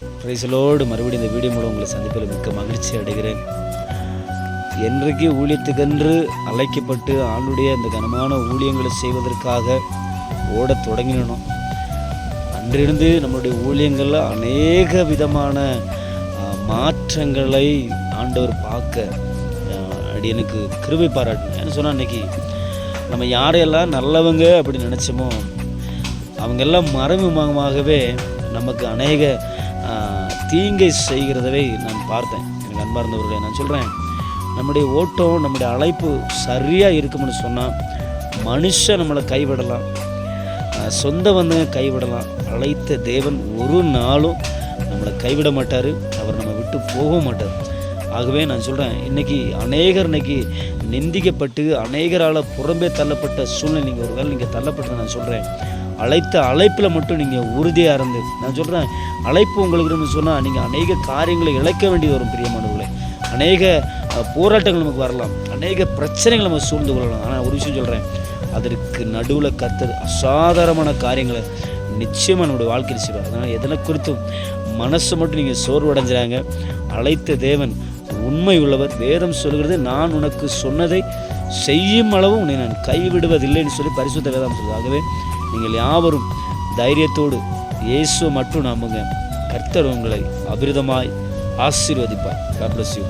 பிரைஸலோடு மறுபடியும் இந்த வீடியோ மூலம் உங்களை சந்திப்பில் மிக்க மகிழ்ச்சி அடைகிறேன். என்றைக்கு ஊழியத்துக்கென்று அழைக்கப்பட்டு ஆண்டுடைய இந்த கனமான ஊழியங்களை செய்வதற்காக ஓடத் தொடங்கினோம், அன்றிருந்து நம்மளுடைய ஊழியங்களில் அநேக விதமான மாற்றங்களை ஆண்டவர் பார்க்க எனக்கு கிருபை பாராட்டணும். ஏன்னு சொன்னால் இன்றைக்கி நம்ம யாரையெல்லாம் நல்லவங்க அப்படின்னு நினச்சோமோ அவங்கெல்லாம் மறைமுகமாகவே நமக்கு அநேக தீங்கை செய்கிறதவே நான் பார்த்தேன். எனக்கு அன்பார்ந்தவர்களே, நான் சொல்கிறேன், நம்முடைய ஓட்டம் நம்முடைய அழைப்பு சரியாக இருக்கும்னு சொன்னால் மனுஷன் நம்மளை கைவிடலாம், சொந்த பந்தங்க கைவிடலாம், அழைத்த தேவன் ஒரு நாளும் நம்மளை கைவிட மாட்டார், அவர் நம்ம விட்டு போக மாட்டார். ஆகவே நான் சொல்கிறேன், இன்றைக்கி அநேகர் நிந்திக்கப்பட்டு அநேகரால் புறம்பே தள்ளப்பட்ட சூழ்நிலை நீங்கள் ஒரு வேளை நீங்கள் தள்ளப்பட்டு, நான் சொல்கிறேன், அழைத்த அழைப்பில் மட்டும் நீங்கள் உறுதியாக இருந்து, நான் சொல்கிறேன், அழைப்பு உங்களுக்கு சொன்னால் நீங்கள் அநேக காரியங்களை இழக்க வேண்டியது வரும். பிரியமானவர்களே, அநேக போராட்டங்கள் நமக்கு வரலாம், அநேக பிரச்சனைகள் நம்ம சூழ்ந்து கொள்ளலாம். ஆனால் ஒரு விஷயம் சொல்கிறேன், அதற்கு நடுவில் கர்த்தர் அசாதாரணமான காரியங்களை நிச்சயமாக நம்முடைய வாழ்க்கையில் செய்வார். அதனால் எதனை குறித்தும் மனசை மட்டும் நீங்கள் சோர்வடைஞ்சிறாங்க. அழைத்த தேவன் உண்மை உள்ளவர். வேதம் சொல்கிறது, நான் உனக்கு சொன்னதை செய்யும் அளவு உன்னை நான் கைவிடுவதில்லைன்னு சொல்லி பரிசுத்த வேதம் சொல்லுது. ஆகவே நீங்கள் யாவரும் தைரியத்தோடு இயேசு மட்டும் நம்புங்க. கர்த்தர் உங்களை அபிரிதமாய் ஆசீர்வதிப்பார். God bless you.